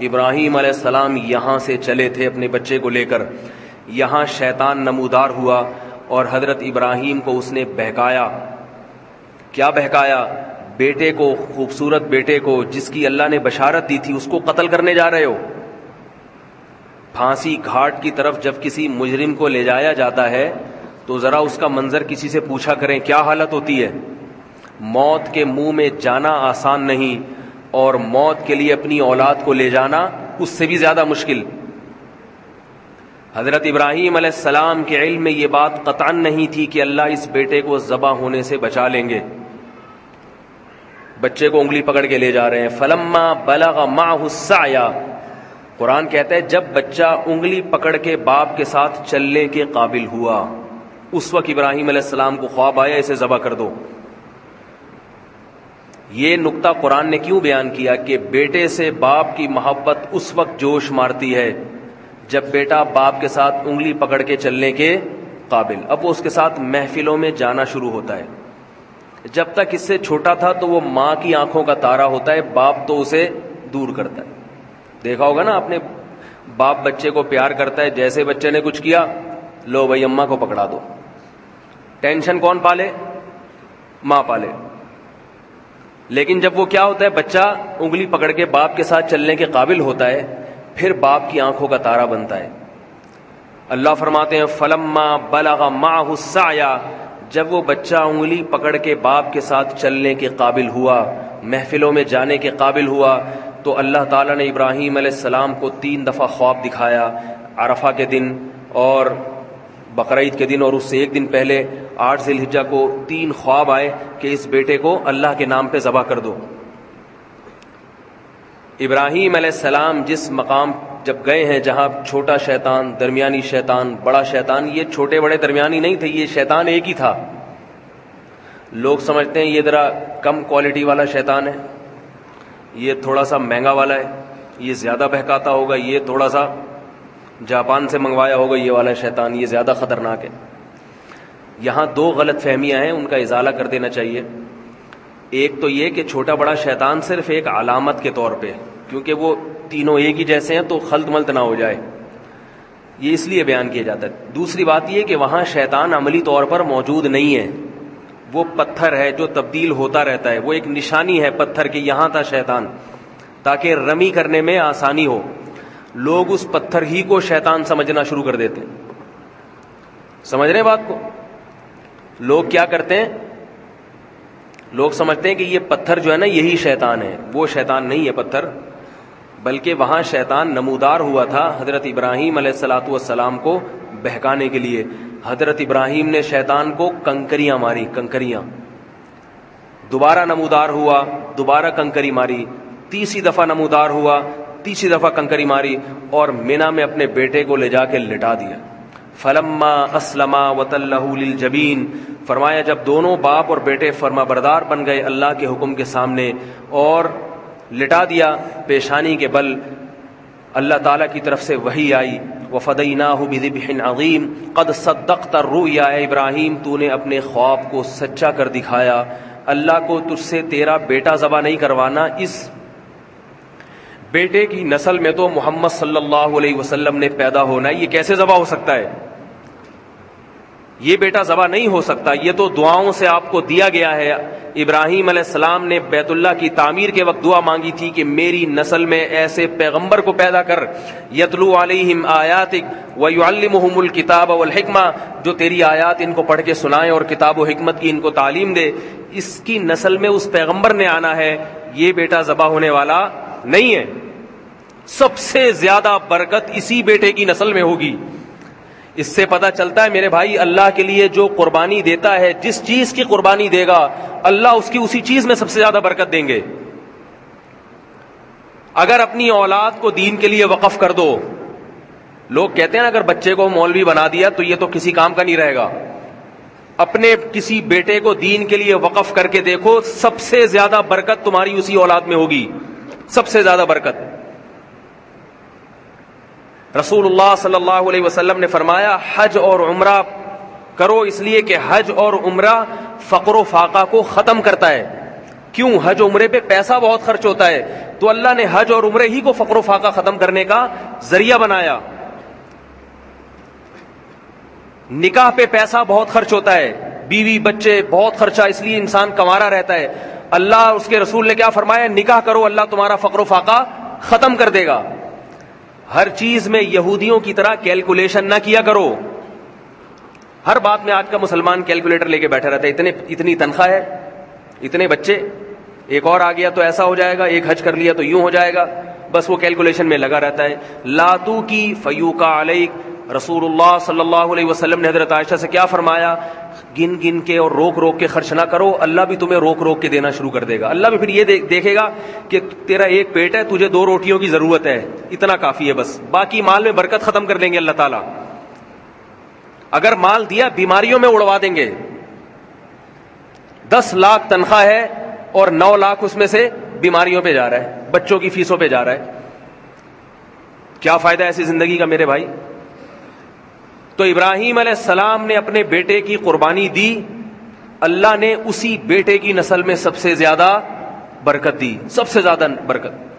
ابراہیم علیہ السلام یہاں سے چلے تھے اپنے بچے کو لے کر، یہاں شیطان نمودار ہوا اور حضرت ابراہیم کو اس نے بہکایا۔ کیا بہکایا؟ بیٹے کو، خوبصورت بیٹے کو جس کی اللہ نے بشارت دی تھی، اس کو قتل کرنے جا رہے ہو۔ پھانسی گھاٹ کی طرف جب کسی مجرم کو لے جایا جاتا ہے تو ذرا اس کا منظر کسی سے پوچھا کریں کیا حالت ہوتی ہے۔ موت کے منہ میں جانا آسان نہیں، اور موت کے لیے اپنی اولاد کو لے جانا اس سے بھی زیادہ مشکل۔ حضرت ابراہیم علیہ السلام کے علم میں یہ بات قطعاً نہیں تھی کہ اللہ اس بیٹے کو ذبح ہونے سے بچا لیں گے۔ بچے کو انگلی پکڑ کے لے جا رہے ہیں۔ فلما بلغ معه السعی، قرآن کہتا ہے جب بچہ انگلی پکڑ کے باپ کے ساتھ چلنے کے قابل ہوا، اس وقت ابراہیم علیہ السلام کو خواب آیا اسے ذبح کر دو۔ یہ نقطہ قرآن نے کیوں بیان کیا کہ بیٹے سے باپ کی محبت اس وقت جوش مارتی ہے جب بیٹا باپ کے ساتھ انگلی پکڑ کے چلنے کے قابل۔ اب وہ اس کے ساتھ محفلوں میں جانا شروع ہوتا ہے۔ جب تک اس سے چھوٹا تھا تو وہ ماں کی آنکھوں کا تارا ہوتا ہے، باپ تو اسے دور کرتا ہے۔ دیکھا ہوگا نا، اپنے باپ بچے کو پیار کرتا ہے، جیسے بچے نے کچھ کیا لو بھائی اماں کو پکڑا دو۔ ٹینشن کون پالے؟ ماں پالے۔ لیکن جب وہ کیا ہوتا ہے، بچہ انگلی پکڑ کے باپ کے ساتھ چلنے کے قابل ہوتا ہے، پھر باپ کی آنکھوں کا تارا بنتا ہے۔ اللہ فرماتے ہیں فلما بلغ معه السعی، جب وہ بچہ انگلی پکڑ کے باپ کے ساتھ چلنے کے قابل ہوا، محفلوں میں جانے کے قابل ہوا، تو اللہ تعالیٰ نے ابراہیم علیہ السلام کو 3 دفعہ خواب دکھایا، عرفہ کے دن اور بقرعید کے دن، اور اس سے ایک دن پہلے 8 ذی الحجہ کو 3 خواب آئے کہ اس بیٹے کو اللہ کے نام پہ ذبح کر دو۔ ابراہیم علیہ السلام جس مقام جب گئے ہیں جہاں چھوٹا شیطان، درمیانی شیطان، بڑا شیطان، یہ چھوٹے بڑے درمیانی نہیں تھے، یہ شیطان ایک ہی تھا۔ لوگ سمجھتے ہیں یہ ذرا کم کوالٹی والا شیطان ہے، یہ تھوڑا سا مہنگا والا ہے، یہ زیادہ بہکاتا ہوگا، یہ تھوڑا سا جاپان سے منگوایا ہوگا یہ والا شیطان، یہ زیادہ خطرناک ہے۔ یہاں 2 غلط فہمیاں ہیں، ان کا ازالہ کر دینا چاہیے۔ ایک تو یہ کہ چھوٹا بڑا شیطان صرف ایک علامت کے طور پہ، کیونکہ وہ تینوں ایک ہی جیسے ہیں تو خلط ملط نہ ہو جائے، یہ اس لیے بیان کیا جاتا ہے۔ دوسری بات یہ کہ وہاں شیطان عملی طور پر موجود نہیں ہے، وہ پتھر ہے جو تبدیل ہوتا رہتا ہے، وہ ایک نشانی ہے پتھر کی، یہاں تھا شیطان، تاکہ رمی کرنے میں آسانی ہو۔ لوگ اس پتھر ہی کو شیطان سمجھنا شروع کر دیتے ہیں۔ سمجھ رہے ہیں بات کو؟ لوگ کیا کرتے ہیں، لوگ سمجھتے ہیں کہ یہ پتھر جو ہے نا یہی شیطان ہے، وہ شیطان نہیں ہے پتھر، بلکہ وہاں شیطان نمودار ہوا تھا حضرت ابراہیم علیہ السلام کو بہکانے کے لیے۔ حضرت ابراہیم نے شیطان کو کنکریاں ماری، کنکریاں، دوبارہ نمودار ہوا، دوبارہ کنکری ماری، تیسری دفعہ نمودار ہوا، تیسری دفعہ کنکری ماری، اور مینا میں اپنے بیٹے کو لے جا کے لٹا دیا۔ فلما اسلما وتلہ للجبین، فرمایا جب دونوں باپ اور بیٹے فرما بردار بن گئے اللہ کے حکم کے سامنے اور لٹا دیا پیشانی کے بل، اللہ تعالیٰ کی طرف سے وحی آئی، وفدیناہ بذبح عظیم قد صدقت الرؤیا، اے ابراہیم تو نے اپنے خواب کو سچا کر دکھایا، اللہ کو تجھ سے تیرا بیٹا ذبح نہیں کروانا، اس بیٹے کی نسل میں تو محمد صلی اللہ علیہ وسلم نے پیدا ہونا ہے، یہ کیسے ذبح ہو سکتا ہے؟ یہ بیٹا ذبح نہیں ہو سکتا، یہ تو دعاؤں سے آپ کو دیا گیا ہے۔ ابراہیم علیہ السلام نے بیت اللہ کی تعمیر کے وقت دعا مانگی تھی کہ میری نسل میں ایسے پیغمبر کو پیدا کر، یتلو علیہم آیاتک ویعلمہم الکتاب والحکمہ، جو تیری آیات ان کو پڑھ کے سنائے اور کتاب و حکمت کی ان کو تعلیم دے۔ اس کی نسل میں اس پیغمبر نے آنا ہے، یہ بیٹا ذبح ہونے والا نہیں ہے۔ سب سے زیادہ برکت اسی بیٹے کی نسل میں ہوگی۔ اس سے پتہ چلتا ہے میرے بھائی، اللہ کے لیے جو قربانی دیتا ہے، جس چیز کی قربانی دے گا اللہ اس کی اسی چیز میں سب سے زیادہ برکت دیں گے۔ اگر اپنی اولاد کو دین کے لیے وقف کر دو، لوگ کہتے ہیں نا اگر بچے کو مولوی بنا دیا تو یہ تو کسی کام کا نہیں رہے گا، اپنے کسی بیٹے کو دین کے لیے وقف کر کے دیکھو، سب سے زیادہ برکت تمہاری اسی اولاد میں ہوگی، سب سے زیادہ برکت۔ رسول اللہ صلی اللہ علیہ وسلم نے فرمایا حج اور عمرہ کرو، اس لیے کہ حج اور عمرہ فقر و فاقہ کو ختم کرتا ہے۔ کیوں؟ حج عمرے پہ پیسہ بہت خرچ ہوتا ہے، تو اللہ نے حج اور عمرے ہی کو فقر و فاقہ ختم کرنے کا ذریعہ بنایا۔ نکاح پہ پیسہ بہت خرچ ہوتا ہے، بیوی بچے بہت خرچہ، اس لیے انسان کمارا رہتا ہے۔ اللہ اس کے رسول نے کیا فرمایا؟ نکاح کرو، اللہ تمہارا فقر و فاقہ ختم کر دے گا۔ ہر چیز میں یہودیوں کی طرح کیلکولیشن نہ کیا کرو۔ ہر بات میں آج کا مسلمان کیلکولیٹر لے کے بیٹھا رہتا ہے، اتنی تنخواہ ہے، اتنے بچے، ایک اور آ گیا تو ایسا ہو جائے گا، ایک حج کر لیا تو یوں ہو جائے گا، بس وہ کیلکولیشن میں لگا رہتا ہے۔ لاتو کی فیوکا علیک، رسول اللہ صلی اللہ علیہ وسلم نے حضرت عائشہ سے کیا فرمایا؟ گن گن کے اور روک روک کے خرچ نہ کرو، اللہ بھی تمہیں روک روک کے دینا شروع کر دے گا۔ اللہ بھی پھر یہ دیکھے گا کہ تیرا ایک پیٹ ہے، تجھے 2 روٹیوں کی ضرورت ہے، اتنا کافی ہے بس، باقی مال میں برکت ختم کر دیں گے اللہ تعالیٰ۔ اگر مال دیا بیماریوں میں اڑوا دیں گے۔ 10 لاکھ تنخواہ ہے اور 9 لاکھ اس میں سے بیماریوں پہ جا رہا ہے، بچوں کی فیسوں پہ جا رہا ہے، کیا فائدہ ایسی زندگی کا میرے بھائی؟ تو ابراہیم علیہ السلام نے اپنے بیٹے کی قربانی دی، اللہ نے اسی بیٹے کی نسل میں سب سے زیادہ برکت دی، سب سے زیادہ برکت۔